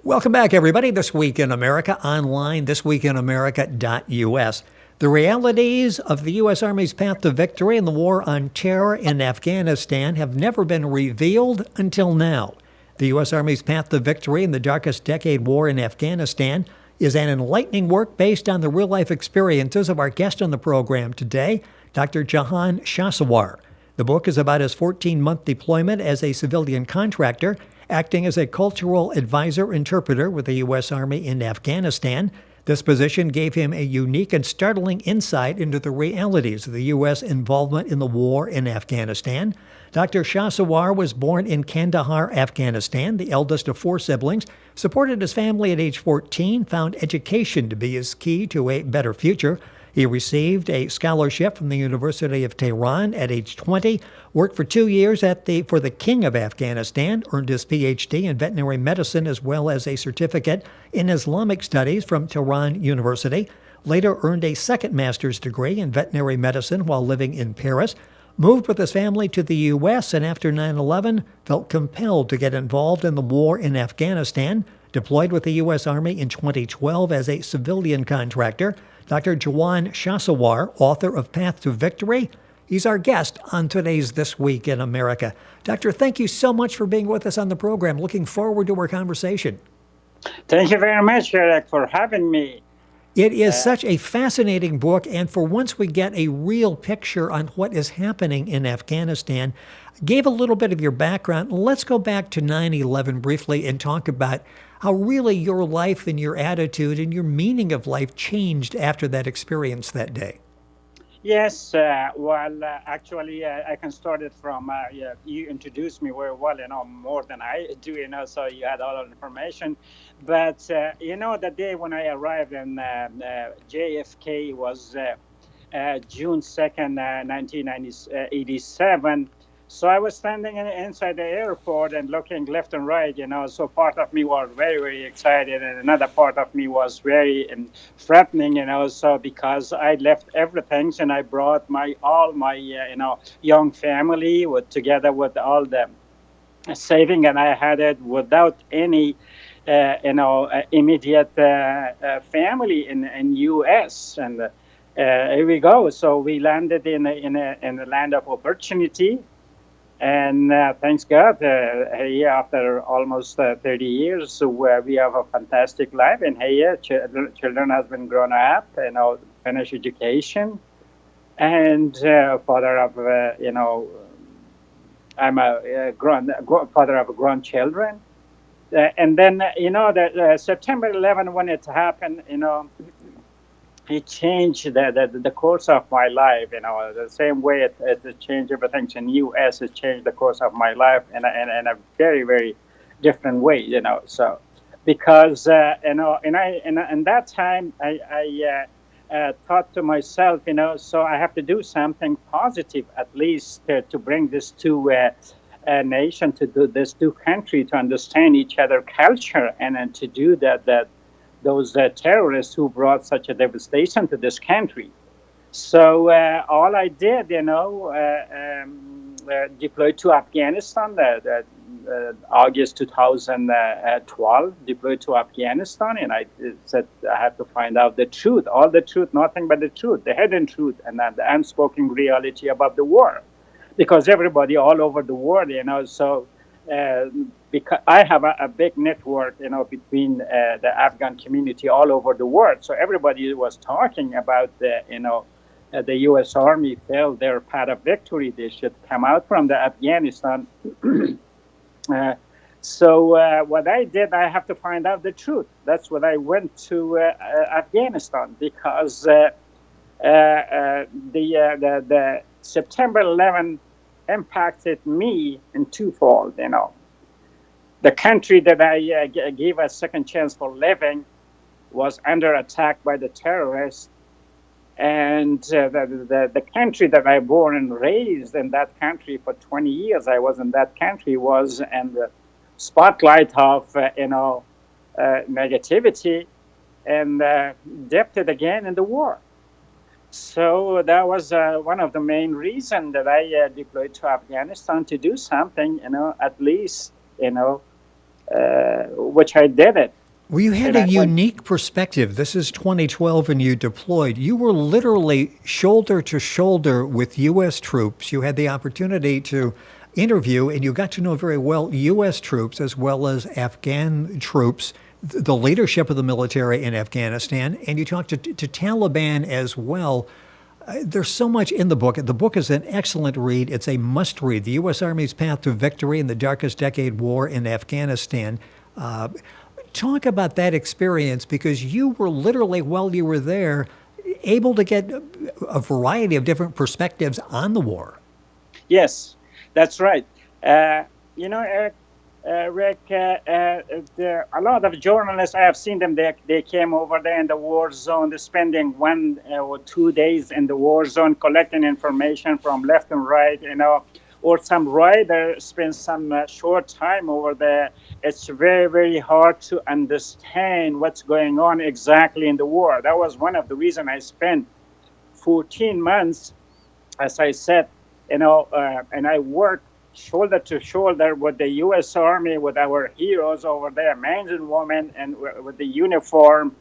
Welcome back, everybody. This Week in America, online, thisweekinamerica.us. The realities of the U.S. Army's path to victory in the war on terror in Afghanistan have never been revealed until now. The U.S. Army's path to victory in the darkest decade war in Afghanistan is an enlightening work based on the real-life experiences of our guest on the program today, Dr. Jahan Shahsawar. The book is about his 14-month deployment as a civilian contractor, acting as a cultural advisor-interpreter with the U.S. Army in Afghanistan. This position gave him a unique and startling insight into the realities of the U.S. involvement in the war in Afghanistan. Dr. Shahsawar was born in Kandahar, Afghanistan, the eldest of 4 siblings, supported his family at age 14, found education to be his key to a better future. He received a scholarship from the University of Tehran at age 20, worked for 2 years for the King of Afghanistan, earned his Ph.D. in veterinary medicine as well as a certificate in Islamic studies from Tehran University, later earned a second master's degree in veterinary medicine while living in Paris, moved with his family to the U.S., and after 9/11 felt compelled to get involved in the war in Afghanistan, deployed with the U.S. Army in 2012 as a civilian contractor. Dr. Jahan Shahsawar, author of Path to Victory, he's our guest on today's This Week in America. Doctor, thank you so much for being with us on the program. Looking forward to our conversation. Thank you very much, Eric, for having me. It is such a fascinating book, and for once we get a real picture on what is happening in Afghanistan. Gave a little bit of your background. Let's go back to 9/11 briefly and talk about how really your life and your attitude and your meaning of life changed after that experience that day. Yes, actually, I can start it from, you introduced me very well, more than I do, so you had all the information. But, the day when I arrived in JFK was June 2nd, 1987. So I was standing inside the airport and looking left and right, so part of me was very, very excited, and another part of me was very threatening, so because I left everything and I brought all my young family together with all the saving, and I had it without any immediate family in U.S. And here we go. So we landed in a land of opportunity. And thanks God, here after almost 30 years, so we have a fantastic life. And here, children has been grown up, finished education, and father of, I'm a father of grandchildren. And then, the September 11, when it happened, it changed the course of my life, the same way it changed everything in the U.S. It changed the course of my life in a very, very different way, So, because in that time I thought to myself, so I have to do something positive at least to bring this to nation, to do this two country to understand each other culture, and to do that those terrorists who brought such a devastation to this country. So all I did, deployed to Afghanistan, August 2012, deployed to Afghanistan, and I said I have to find out the truth, all the truth, nothing but the truth, the hidden truth, and the unspoken reality about the war. Because everybody all over the world, so because I have a big network, between the Afghan community all over the world. So everybody was talking about the U.S. Army failed their path of victory. They should come out from the Afghanistan. So what I did, I have to find out the truth. That's what I went to Afghanistan, because the September 11 impacted me in twofold, The country that I gave a second chance for living was under attack by the terrorists. And the country that I born and raised in that country for 20 years, I was in that country, was in the spotlight of, negativity, and dipped it again in the war. So that was one of the main reasons that I deployed to Afghanistan, to do something, at least, which I did it. Well, you had And a I went, unique perspective. This is 2012 and you deployed. You were literally shoulder to shoulder with U.S. troops. You had the opportunity to interview and you got to know very well U.S. troops as well as Afghan troops, the leadership of the military in Afghanistan, and you talked to Taliban as well. There's so much in the book. The book is an excellent read. It's a must read. The U.S. Army's Path to Victory in the Darkest Decade War in Afghanistan. Talk about that experience because you were literally, while you were there, able to get a variety of different perspectives on the war. yes, that's right. Eric, Rick, a lot of journalists, I have seen them, they came over there in the war zone, they're spending 1 or 2 days in the war zone collecting information from left and right, or some writer spends some short time over there. It's very, very hard to understand what's going on exactly in the war. That was one of the reasons I spent 14 months, as I said, and I worked shoulder to shoulder with the U.S. Army, with our heroes over there, men and women, and with the uniform,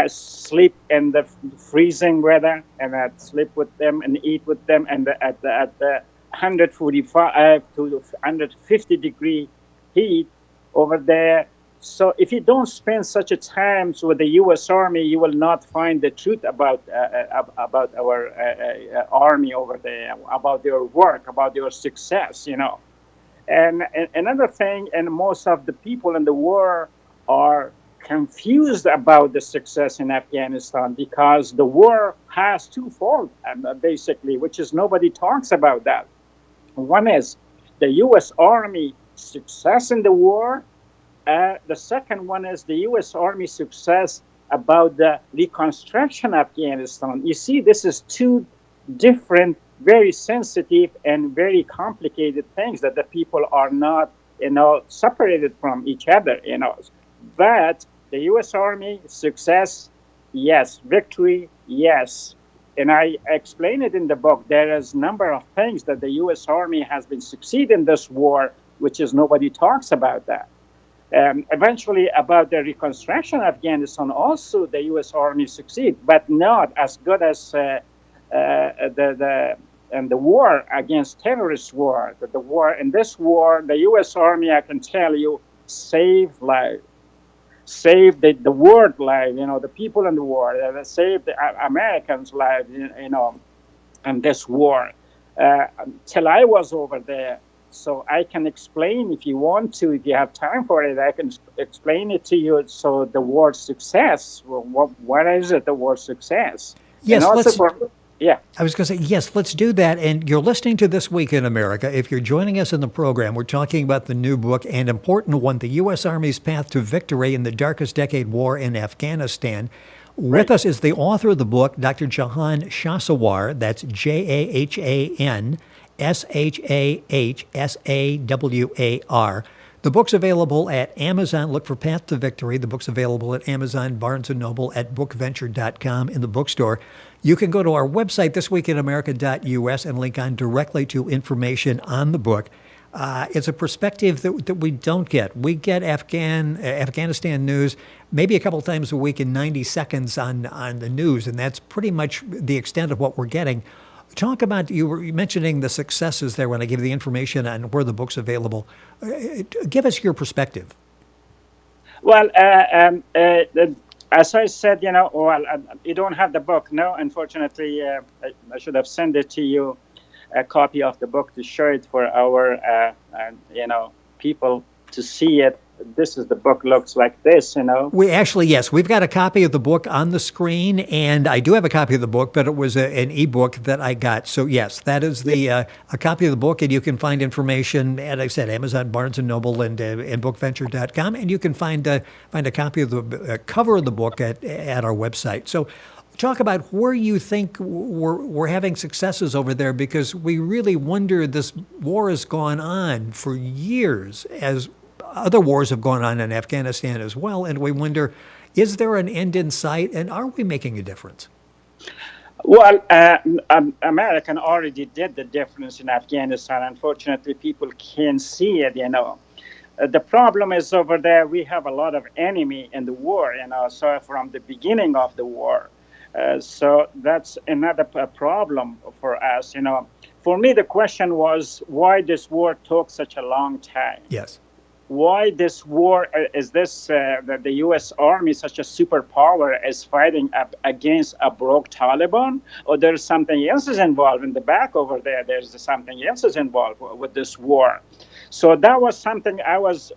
sleep in the freezing weather, and I'd sleep with them and eat with them, and at the 145 to 150 degree heat over there. So if you don't spend such a time with the U.S. Army, you will not find the truth about our army over there, about their work, about their success, And another thing, and most of the people in the war are confused about the success in Afghanistan because the war has twofold, basically, which is nobody talks about that. One is the U.S. Army success in the war. The second one is the U.S. Army success about the reconstruction of Afghanistan. You see, this is two different, very sensitive and very complicated things that the people are not, separated from each other, But the U.S. Army success, yes. Victory, yes. And I explain it in the book. There is a number of things that the U.S. Army has been succeeding in this war, which is nobody talks about that. Eventually, about the reconstruction of Afghanistan, also the U.S. Army succeed, but not as good as the war against terrorist war. The war in this war, the U.S. Army, I can tell you, saved lives. Saved the world life, the people in the war, saved the Americans' lives, in this war. Till I was over there, so I can explain if you want to, if you have time for it, I can explain it to you. So the war success, what is it? The war success? Yes, yeah. I was going to say, yes, let's do that. And you're listening to This Week in America. If you're joining us in the program, we're talking about the new book, an important one, The U.S. Army's Path to Victory in the Darkest Decade War in Afghanistan. With us is the author of the book, Dr. Jahan Shahsawar. That's Jahan Shahsawar. The book's available at Amazon. Look for Path to Victory. The book's available at Amazon, Barnes & Noble, at bookventure.com in the bookstore. You can go to our website, thisweekinamerica.us, and link on directly to information on the book. It's a perspective that we don't get. We get Afghanistan news maybe a couple times a week in 90 seconds on the news, and that's pretty much the extent of what we're getting. Talk about, you were mentioning the successes there when I give the information on where the book's available. Give us your perspective. Well, as I said, you don't have the book. No, unfortunately, I should have sent it to you, a copy of the book to show it for our, people to see it. This is the book looks like this, We actually, yes, we've got a copy of the book on the screen, and I do have a copy of the book, but it was an ebook that I got. So yes, that is a copy of the book, and you can find information, as I said, Amazon, Barnes & Noble, and bookventure.com, and you can find a copy of the cover of the book at our website. So talk about where you think we're having successes over there, because we really wonder, this war has gone on for years, as other wars have gone on in Afghanistan as well, and we wonder, is there an end in sight, and are we making a difference? Well, American already did the difference in Afghanistan. Unfortunately, people can't see it, The problem is over there, we have a lot of enemy in the war, so from the beginning of the war. So that's another problem for us, For me, the question was why this war took such a long time. Yes. Why this war is this the U.S. Army, such a superpower, is fighting up against a broke Taliban, or there's something else is involved in the back over there? There's something else is involved with this war. So that was something I was,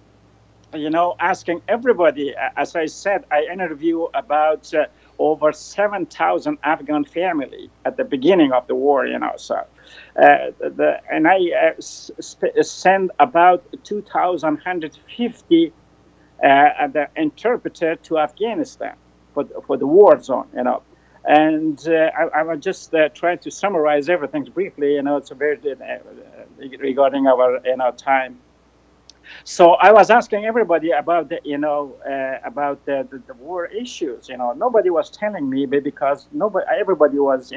asking everybody. As I said, I interviewed about over 7,000 Afghan family at the beginning of the war, So, and I sent about 2,150 the interpreter to Afghanistan for the war zone, And I was just trying to summarize everything briefly. It's a very regarding our time. So I was asking everybody about the war issues. Nobody was telling me because everybody was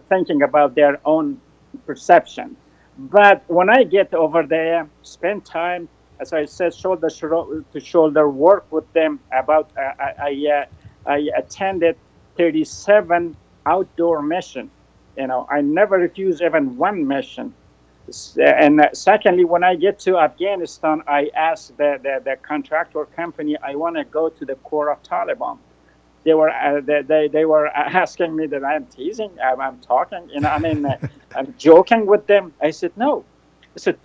thinking about their own perception. But when I get over there, spend time, as I said, shoulder to shoulder, work with them. I attended 37 outdoor missions. I never refused even one mission. And secondly, when I get to Afghanistan, I asked the contractor company, I want to go to the core of Taliban. They were asking me that I'm teasing, I'm talking, I'm joking with them. I said no. I said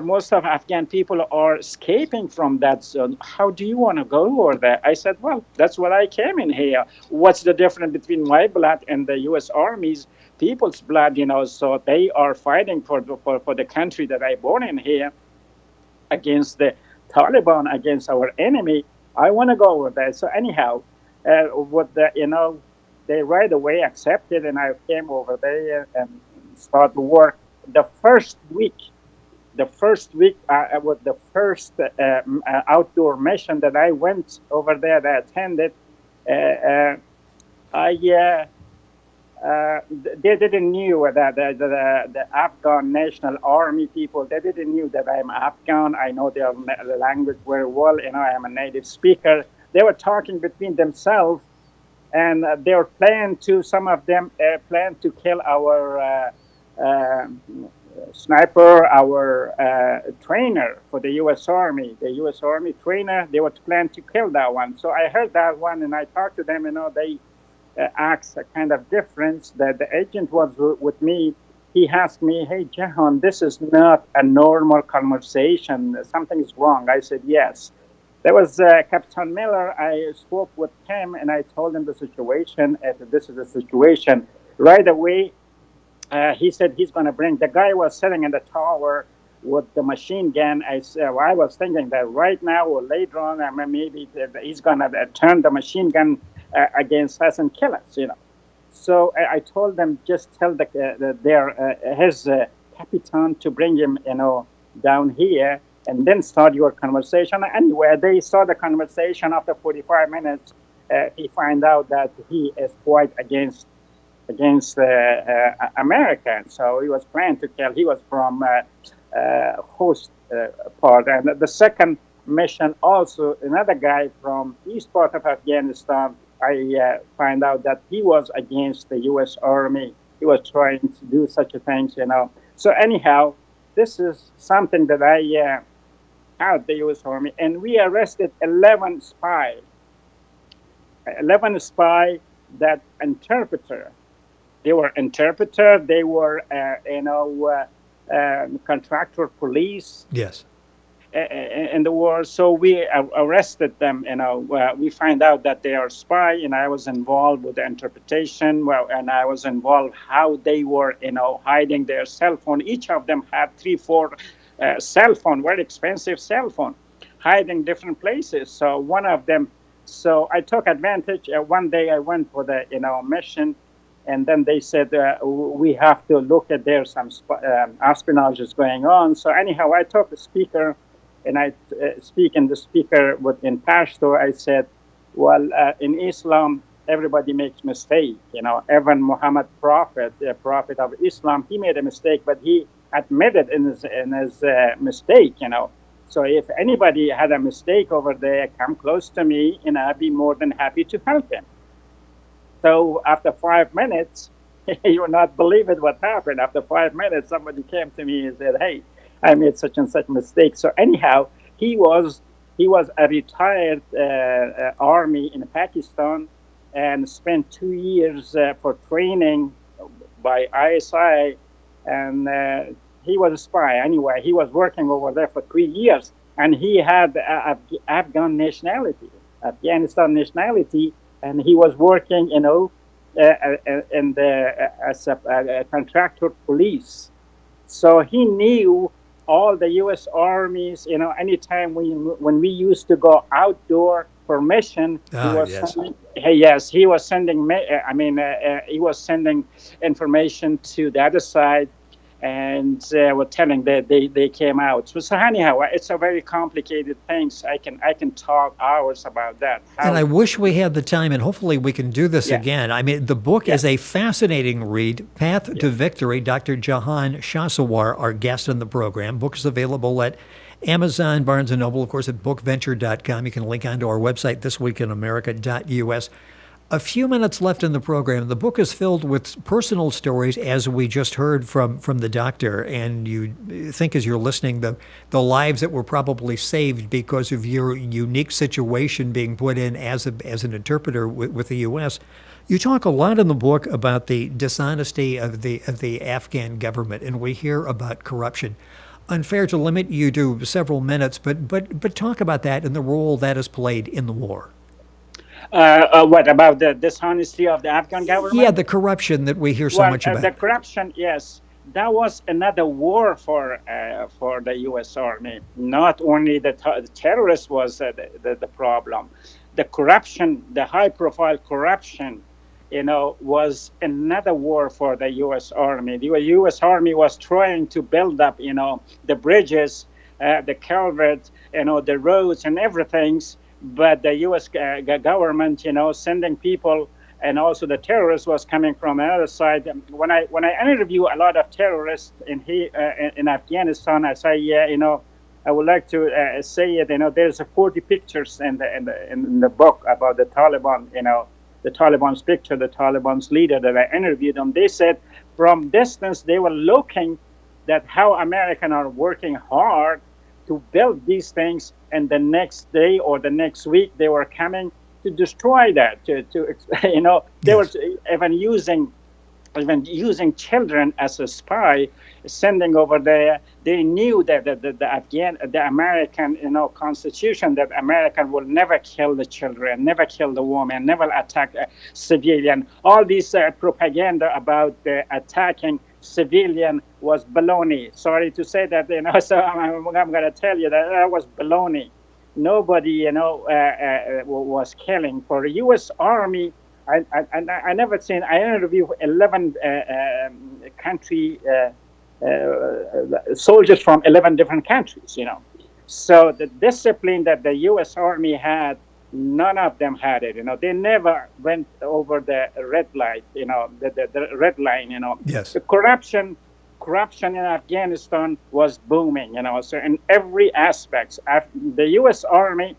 most of Afghan people are escaping from that zone. How do you want to go over there? I said, well, that's what I came in here. What's the difference between my blood and the U.S. Army's people's blood? So they are fighting for the country that I born in here against the Taliban, against our enemy. I want to go over there. So anyhow, they right away accepted, and I came over there and started work. The first week, with the first outdoor mission that I went over there, that I attended, they didn't knew that the Afghan National Army people, they didn't knew that I'm Afghan. I know their language very well. I am a native speaker. They were talking between themselves, and they were some of them planned to kill our sniper, our trainer for the U.S. Army. The U.S. Army trainer, they were planning to kill that one. So I heard that one, and I talked to them, they asked a kind of difference. That the agent was with me. He asked me, hey, Jahan, this is not a normal conversation. Something is wrong. I said, yes. There was Captain Miller. I spoke with him, and I told him the situation. This is the situation. Right away, he said he's going to bring. The guy was sitting in the tower with the machine gun. I was thinking that right now or later on, maybe he's going to turn the machine gun against us and kill us. So I told them, just tell his captain to bring him, down here, and then start your conversation. Anyway, they start the conversation. After 45 minutes, he find out that he is quite against America. So he was planning to kill. He was from host part. And the second mission, also another guy from east part of Afghanistan, I find out that he was against the U.S. Army. He was trying to do such a thing, So anyhow, this is something that I had the U.S. Army, and we arrested 11 spies. 11 spy that interpreter. They were interpreter. They were, contractor police. Yes. In the war, so we arrested them. We find out that they are spy, and I was involved with the interpretation. And I was involved how they were, hiding their cell phone. Each of them had 3-4 cell phone, very expensive cell phone, hiding different places. So one of them. So I took advantage. One day I went for the mission. And then they said, we have to look at there some espionage is going on. So anyhow, I took the speaker, and I speak in the speaker in Pashto. I said, well, in Islam, everybody makes mistake. Even Muhammad prophet, the prophet of Islam, he made a mistake, but he admitted in his mistake. So if anybody had a mistake over there, come close to me, and I'd be more than happy to help him. So after 5 minutes, you will not believe it what happened. After 5 minutes, somebody came to me and said, "Hey, I made such and such mistake." So anyhow, he was a retired army in Pakistan, and spent 2 years for training by ISI, and he was a spy. Anyway, he was working over there for 3 years, and he had Afghan nationality, Afghanistan nationality, and he was working, as a contractor police. So he knew all the U.S. armies. Anytime when we used to go outdoor for mission, Yes. he was sending. He was sending information to the other side, and were telling that they came out. So anyhow, it's a very complicated thing. So I can talk hours about that. And I wish we had the time, and hopefully we can do this again. I mean, the book is a fascinating read, Path to Victory. Dr. Jahan Shahsawar, our guest on the program. Book is available at Amazon, Barnes & Noble, of course, at bookventure.com. You can link onto our website, thisweekinamerica.us. A few minutes left in the program. The book is filled with personal stories, as we just heard from the doctor. And you think, as you're listening, the lives that were probably saved because of your unique situation being put in as an interpreter with the U.S. You talk a lot in the book about the dishonesty of the Afghan government, and we hear about corruption. Unfair to limit you to several minutes, but talk about that and the role that has played in the war. What about the dishonesty of the Afghan government? Yeah, the corruption that we hear so much about. The corruption, yes, that was another war for the U.S. Army. Not only the terrorists was the problem, the corruption, the high-profile corruption, was another war for the U.S. Army. The U.S. Army was trying to build up, the bridges, the culverts, the roads and everything. But the U.S. government, sending people, and also the terrorists was coming from another side. When I interview a lot of terrorists in Afghanistan, I say, I would like to say it. There's 40 pictures in the book about the Taliban. The Taliban's picture, the Taliban's leader that I interviewed them. They said from distance they were looking at how Americans are working hard to build these things, and the next day or the next week they were coming to destroy that. They were even using children as a spy, sending over there. They knew that the American Constitution, that American will never kill the children, never kill the woman, never attack a civilian. All this propaganda about attacking civilian was baloney. Sorry to say that, so I'm going to tell you that was baloney. Nobody, was killing. For the U.S. Army, I never seen. I interviewed 11 country soldiers from 11 different countries. So the discipline that the U.S. Army had, none of them had it. They never went over the red light. The red line. Yes. The corruption in Afghanistan was booming. So in every aspect, the U.S. Army,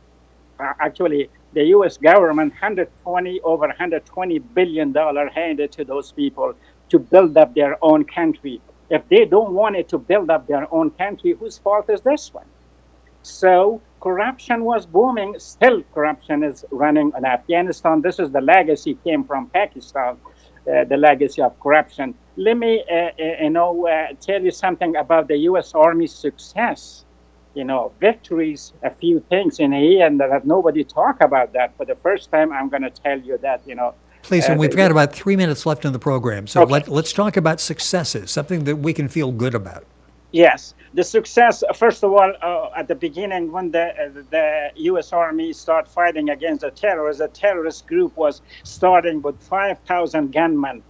actually, the U.S. government, over $120 billion handed to those people to build up their own country. If they don't want it to build up their own country, whose fault is this one? So corruption was booming. Still, corruption is running in Afghanistan. This is the legacy came from Pakistan, the legacy of corruption. Let me, tell you something about the U.S. Army's success. Victories, a few things in here, and that nobody talk about that. For the first time, I'm going to tell you that, Please, and we've got about 3 minutes left in the program, so Okay. let's talk about successes, something that we can feel good about. Yes, the success, first of all, at the beginning, when the U.S. Army started fighting against the terrorist group was starting with 5,000 gunmen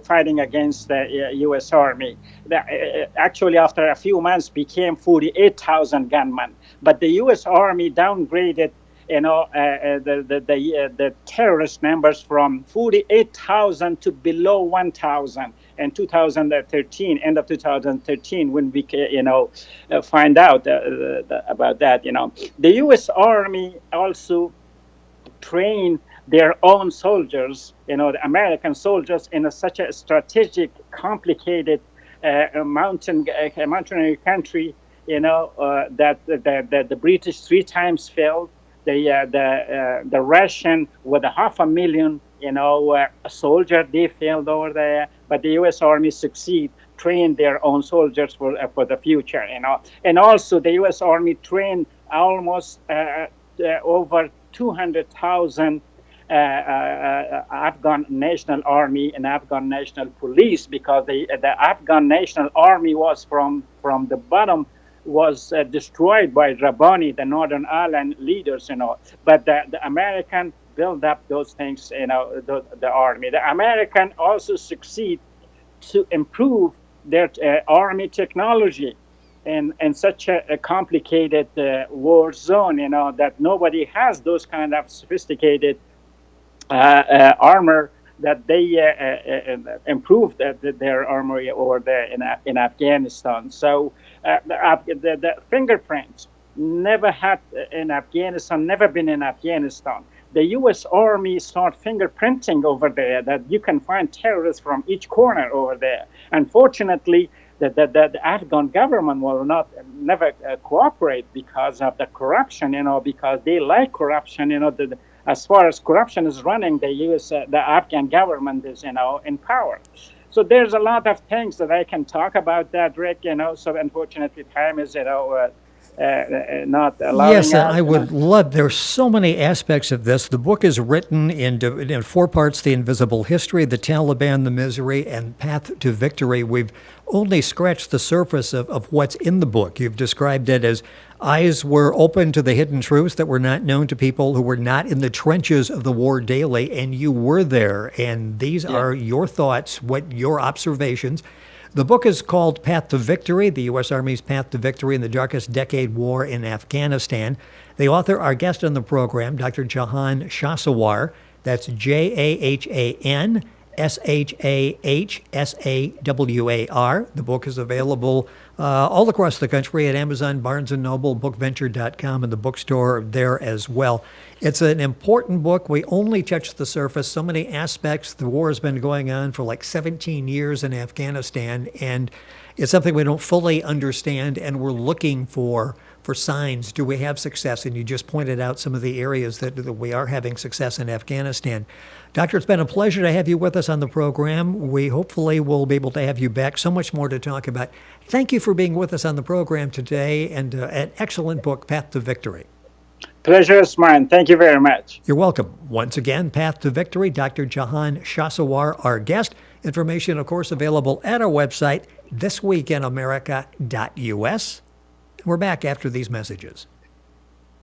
fighting against the U.S. Army. Actually, after a few months, became 48,000 gunmen. But the U.S. Army downgraded, the terrorist numbers from 48,000 to below 1,000. in 2013, end of 2013, when we find out about that. The U.S. Army also trained their own soldiers, the American soldiers, in such a strategic, complicated mountainary country, that the British 3 times failed. The Russian with 500,000, soldier, they failed over there, but the U.S. Army succeed, trained their own soldiers for the future, and also the U.S. Army trained almost over 200,000 Afghan National Army and Afghan National Police, because the Afghan National Army was from the bottom, was destroyed by Rabbani, the Northern Ireland leaders, but the American built up those things, the army. The American also succeed to improve their army technology in such a complicated war zone, that nobody has those kind of sophisticated armor that they improved their armory over there in Afghanistan. So the fingerprints never had in Afghanistan, never been in Afghanistan. The U.S. Army start fingerprinting over there, that you can find terrorists from each corner over there. Unfortunately, the Afghan government will never cooperate because of the corruption, because they like corruption, as far as corruption is running, the Afghan government is, in power. So there's a lot of things that I can talk about that, Rick, so unfortunately time is, not allowing Yes, us, I would love, there's so many aspects of this. The book is written in 4 parts: The Invisible History, The Taliban, The Misery, and Path to Victory. We've only scratched the surface of what's in the book. You've described it as eyes were open to the hidden truths that were not known to people who were not in the trenches of the war daily, and you were there. And these are your thoughts, your observations. The book is called Path to Victory, the U.S. Army's Path to Victory in the Darkest Decade War in Afghanistan. The author, our guest on the program, Dr. Jahan Shahsawar. That's Jahan Shahsawar. The book is available all across the country at Amazon, Barnes & Noble, bookventure.com, and the bookstore there as well. It's an important book. We only touched the surface. So many aspects. The war has been going on for like 17 years in Afghanistan, and it's something we don't fully understand, and we're looking for signs. Do we have success? And you just pointed out some of the areas that we are having success in Afghanistan. Doctor, it's been a pleasure to have you with us on the program. We hopefully will be able to have you back. So much more to talk about. Thank you for being with us on the program today, and an excellent book, Path to Victory. Pleasure is mine. Thank you very much. You're welcome. Once again, Path to Victory, Dr. Jahan Shahsawar, our guest. Information, of course, available at our website, thisweekinamerica.us. We're back after these messages.